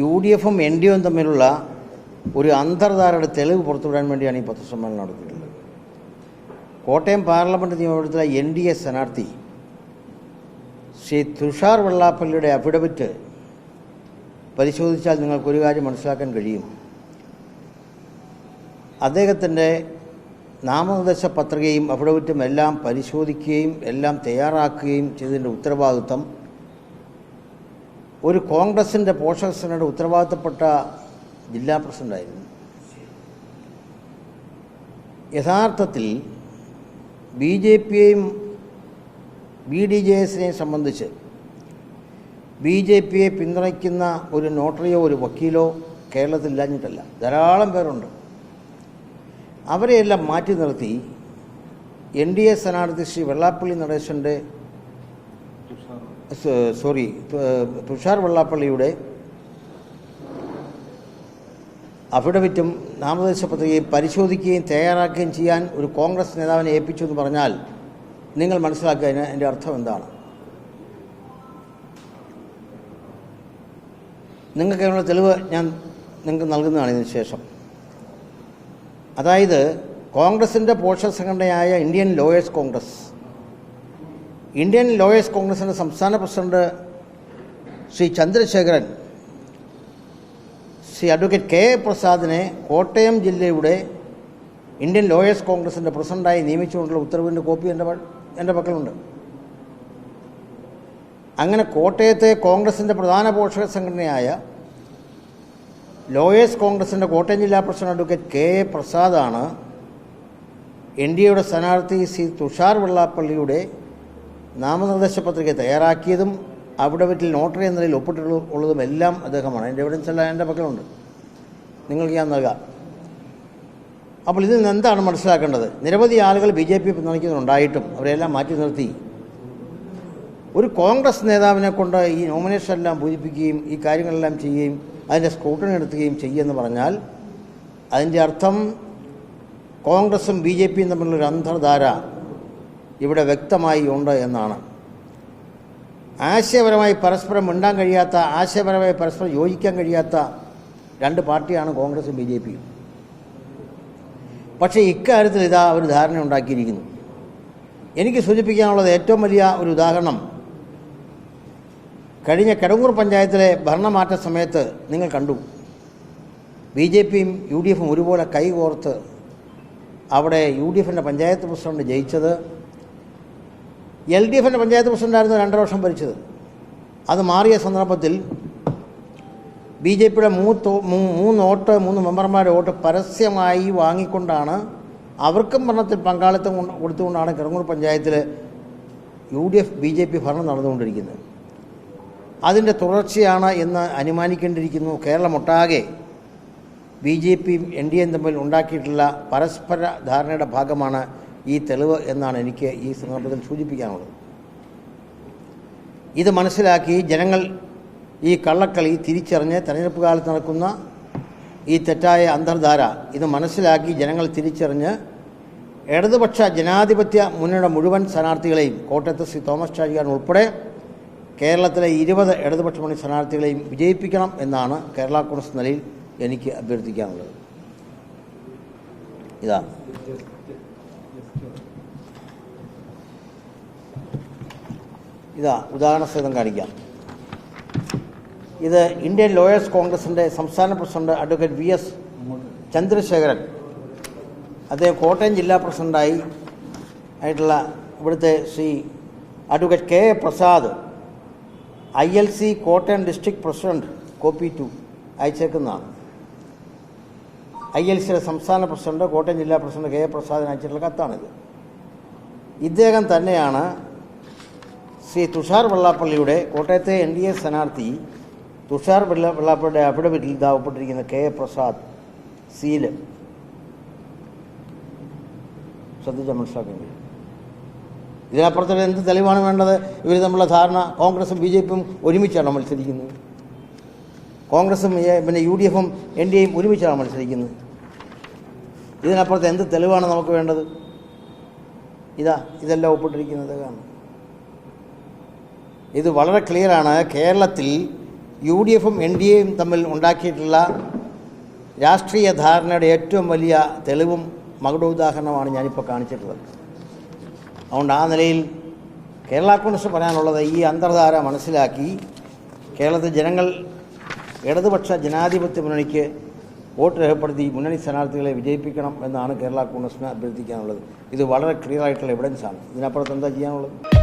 UDFും NDAയും തമ്മിലുള്ള ഒരു അന്തർധാരയുടെ തെളിവ് പുറത്തുവിടാൻ വേണ്ടിയാണ് ഈ പത്രസമ്മേളനം നടത്തിയിട്ടുള്ളത്. കോട്ടയം പാർലമെൻറ്റ് നിയമമണ്ഡലത്തിലെ NDA സ്ഥാനാർത്ഥി ശ്രീ തുഷാർ വെള്ളാപ്പള്ളിയുടെ അഫിഡവിറ്റ് പരിശോധിച്ചാൽ നിങ്ങൾക്കൊരു കാര്യം മനസ്സിലാക്കാൻ കഴിയും. അദ്ദേഹത്തിൻ്റെ നാമനിർദ്ദേശ പത്രികയും അഫിഡവിറ്റും എല്ലാം പരിശോധിക്കുകയും എല്ലാം തയ്യാറാക്കുകയും ചെയ്തതിൻ്റെ ഉത്തരവാദിത്വം ഒരു കോൺഗ്രസിൻ്റെ പോഷക സംഘടനയുടെ ഉത്തരവാദിത്തപ്പെട്ട ജില്ലാ പ്രസിഡൻ്റായിരുന്നു. യഥാർത്ഥത്തിൽ BJPയെയും BDJSനെയും സംബന്ധിച്ച് BJPയെ പിന്തുണയ്ക്കുന്ന ഒരു നോട്ടറിയോ ഒരു വക്കീലോ കേരളത്തിൽ ഇല്ലാഞ്ഞിട്ടല്ല, ധാരാളം പേരുണ്ട്. അവരെയെല്ലാം മാറ്റി നിർത്തി NDA സ്ഥാനാർത്ഥി ശ്രീ വെള്ളാപ്പള്ളി നടേശൻ്റെ തുഷാർ വെള്ളാപ്പള്ളിയുടെ അഫിഡവിറ്റും നാമനിർദ്ദേശ പത്രികയും പരിശോധിക്കുകയും തയ്യാറാക്കുകയും ചെയ്യാൻ ഒരു കോൺഗ്രസ് നേതാവിനെ ഏൽപ്പിച്ചു എന്ന് പറഞ്ഞാൽ നിങ്ങൾ മനസ്സിലാക്കുക അതിൻ്റെ അർത്ഥം എന്താണ്. നിങ്ങൾക്ക് അതിനുള്ള തെളിവ് ഞാൻ നിങ്ങൾക്ക് നൽകുന്നതാണ് ഇതിന് ശേഷം. അതായത് കോൺഗ്രസിൻ്റെ പോഷക സംഘടനയായ ഇന്ത്യൻ ലോയേഴ്സ് കോൺഗ്രസിൻ്റെ സംസ്ഥാന president Shri Chandrasekharan Shri advocate KA പ്രസാദിനെ കോട്ടയം ജില്ലയുടെ ഇന്ത്യൻ ലോയേഴ്സ് കോൺഗ്രസിൻ്റെ പ്രസിഡന്റായി നിയമിച്ചുകൊണ്ടുള്ള ഉത്തരവിൻ്റെ കോപ്പി എൻ്റെ പക്കലുണ്ട്. അങ്ങനെ കോട്ടയത്തെ കോൺഗ്രസിൻ്റെ പ്രധാന പോഷക സംഘടനയായ ലോയേഴ്സ് കോൺഗ്രസിൻ്റെ കോട്ടയം ജില്ലാ പ്രസിഡന്റ് അഡ്വക്കേറ്റ് KA പ്രസാദാണ് NDAയുടെ സ്ഥാനാർത്ഥി ശ്രീ തുഷാർ വെള്ളാപ്പള്ളിയുടെ നാമനിർദ്ദേശ പത്രിക തയ്യാറാക്കിയതും അഫിഡവിറ്റിൽ നോട്ടറി എന്ന നിലയിൽ ഒപ്പിട്ടുള്ളതും എല്ലാം അദ്ദേഹമാണ്. അതിൻ്റെ എവിഡൻസ് എല്ലാം എൻ്റെ പക്കലുണ്ട്, നിങ്ങൾക്ക് ഞാൻ നൽകാം. അപ്പോൾ ഇതിൽ നിന്ന് എന്താണ് മനസ്സിലാക്കേണ്ടത്? നിരവധി ആളുകൾ BJP പിന്തുണയ്ക്കുന്നുണ്ടായിട്ടും അവരെല്ലാം മാറ്റി നിർത്തി ഒരു കോൺഗ്രസ് നേതാവിനെ കൊണ്ട് ഈ നോമിനേഷൻ എല്ലാം പൂരിപ്പിക്കുകയും ഈ കാര്യങ്ങളെല്ലാം ചെയ്യുകയും അതിൻ്റെ സ്ക്രൂട്ടണി നടത്തുകയും ചെയ്യുമെന്ന് പറഞ്ഞാൽ അതിൻ്റെ അർത്ഥം കോൺഗ്രസും BJPയും തമ്മിലുള്ളൊരു അന്തർധാര ഇവിടെ വ്യക്തമായി ഉണ്ട് എന്നാണ്. ആശയപരമായി പരസ്പരം മിണ്ടാൻ കഴിയാത്ത, ആശയപരമായി പരസ്പരം യോജിക്കാൻ കഴിയാത്ത രണ്ട് പാർട്ടിയാണ് കോൺഗ്രസും BJPയും. പക്ഷേ ഇക്കാര്യത്തിൽ ഇതാ ഒരു ധാരണ ഉണ്ടാക്കിയിരിക്കുന്നു. എനിക്ക് സൂചിപ്പിക്കാനുള്ളത് ഏറ്റവും വലിയ ഒരു ഉദാഹരണം കഴിഞ്ഞ കെടങ്ങൂർ പഞ്ചായത്തിലെ ഭരണമാറ്റ സമയത്ത് നിങ്ങൾ കണ്ടു. BJPയും UDFും ഒരുപോലെ കൈകോർത്ത് അവിടെ UDFിൻ്റെ പഞ്ചായത്ത് പ്രസിഡന്റ് ജയിച്ചത്. LDFിൻ്റെ പഞ്ചായത്ത് പ്രസിഡന്റായിരുന്നു 2 വർഷം ഭരിച്ചത്. അത് മാറിയ സന്ദർഭത്തിൽ BJPയുടെ 3 മെമ്പർമാരുടെ വോട്ട് പരസ്യമായി വാങ്ങിക്കൊണ്ടാണ് അവർക്കും ഭരണത്തിൽ പങ്കാളിത്തം കൊടുത്തുകൊണ്ടാണ് കെടങ്ങൂർ പഞ്ചായത്തിൽ UDF BJP ഭരണം നടന്നുകൊണ്ടിരിക്കുന്നത്. അതിൻ്റെ തുടർച്ചയാണ് എന്ന് അനുമാനിക്കേണ്ടിയിരിക്കുന്നു. കേരളമൊട്ടാകെ BJPയും NDAയും തമ്മിൽ ഉണ്ടാക്കിയിട്ടുള്ള പരസ്പര ധാരണയുടെ ഭാഗമാണ് ഈ തെളിവ് എന്നാണ് എനിക്ക് ഈ സന്ദർഭത്തിൽ സൂചിപ്പിക്കാനുള്ളത്. ഇത് മനസ്സിലാക്കി ജനങ്ങൾ ഈ കള്ളക്കളി തിരിച്ചറിഞ്ഞ് തെരഞ്ഞെടുപ്പ് കാലത്ത് നടക്കുന്ന ഈ തെറ്റായ അന്തർധാര ഇത് മനസ്സിലാക്കി ജനങ്ങൾ തിരിച്ചറിഞ്ഞ് ഇടതുപക്ഷ ജനാധിപത്യ മുന്നണിയുടെ മുഴുവൻ സ്ഥാനാർത്ഥികളെയും കോട്ടയത്ത് ശ്രീ തോമസ് ചാഴികാടൻ ഉൾപ്പെടെ കേരളത്തിലെ 20 ഇടതുപക്ഷ മുന്നണി സ്ഥാനാർത്ഥികളെയും വിജയിപ്പിക്കണം എന്നാണ് കേരള കോൺഗ്രസ് നിലയിൽ എനിക്ക് അഭ്യർത്ഥിക്കാനുള്ളത്. ഇതാ ഉദാഹരണസഹിതം കാണിക്കാം. ഇത് ഇന്ത്യൻ ലോയേഴ്സ് കോൺഗ്രസിൻ്റെ സംസ്ഥാന പ്രസിഡന്റ് അഡ്വക്കേറ്റ് VS ചന്ദ്രശേഖരൻ, അദ്ദേഹം കോട്ടയം ജില്ലാ പ്രസിഡന്റായി ആയിട്ടുള്ള ഇവിടുത്തെ Shri advocate KA Prasad ILC Kottayam district president copy 2 അയച്ചേക്കുന്നതാണ്. ILCയുടെ സംസ്ഥാന പ്രസിഡന്റ് കോട്ടയം ജില്ലാ പ്രസിഡന്റ് KA പ്രസാദിന് അയച്ചിട്ടുള്ള കത്താണിത്. ഇദ്ദേഹം തന്നെയാണ് ശ്രീ തുഷാർ വെള്ളാപ്പള്ളിയുടെ കോട്ടയത്തെ NDA സ്ഥാനാർത്ഥി തുഷാർ വെള്ളാപ്പള്ളിയുടെ അഫിഡവിറ്റിൽ ഒപ്പിട്ടിരിക്കുന്ന KA പ്രസാദ് സീല്. ശ്രദ്ധിച്ചാൽ മനസ്സിലാക്കേണ്ടി. ഇതിനപ്പുറത്തുള്ള എന്ത് തെളിവാണ് വേണ്ടത്? ഇവർ തമ്മിലുള്ള ധാരണ കോൺഗ്രസും BJPയും ഒരുമിച്ചാണ് മത്സരിക്കുന്നത്. കോൺഗ്രസും പിന്നെ UDFും NDAയും ഒരുമിച്ചാണ് മത്സരിക്കുന്നത്. ഇതിനപ്പുറത്ത് എന്ത് തെളിവാണ് നമുക്ക് വേണ്ടത്? ഇതെല്ലാം ഒപ്പിട്ടിരിക്കുന്നത് കാണും. ഇത് വളരെ ക്ലിയറാണ്. കേരളത്തിൽ UDFും NDAയും തമ്മിൽ ഉണ്ടാക്കിയിട്ടുള്ള രാഷ്ട്രീയ ധാരണയുടെ ഏറ്റവും വലിയ തെളിവും മകുടോദാഹരണമാണ് ഞാനിപ്പോൾ കാണിച്ചിട്ടുള്ളത്. അതുകൊണ്ട് ആ നിലയിൽ കേരള കോൺഗ്രസ് പറയാനുള്ളത് ഈ അന്തർധാര മനസ്സിലാക്കി കേരളത്തിൽ ജനങ്ങൾ ഇടതുപക്ഷ ജനാധിപത്യ മുന്നണിക്ക് വോട്ട് രേഖപ്പെടുത്തി മുന്നണി സ്ഥാനാർത്ഥികളെ വിജയിപ്പിക്കണം എന്നാണ് കേരള കോൺഗ്രസിന് അഭ്യർത്ഥിക്കാനുള്ളത്. ഇത് വളരെ ക്ലിയർ ആയിട്ടുള്ള എവിഡൻസാണ്. ഇതിനപ്പുറത്ത് എന്താ ചെയ്യാനുള്ളത്?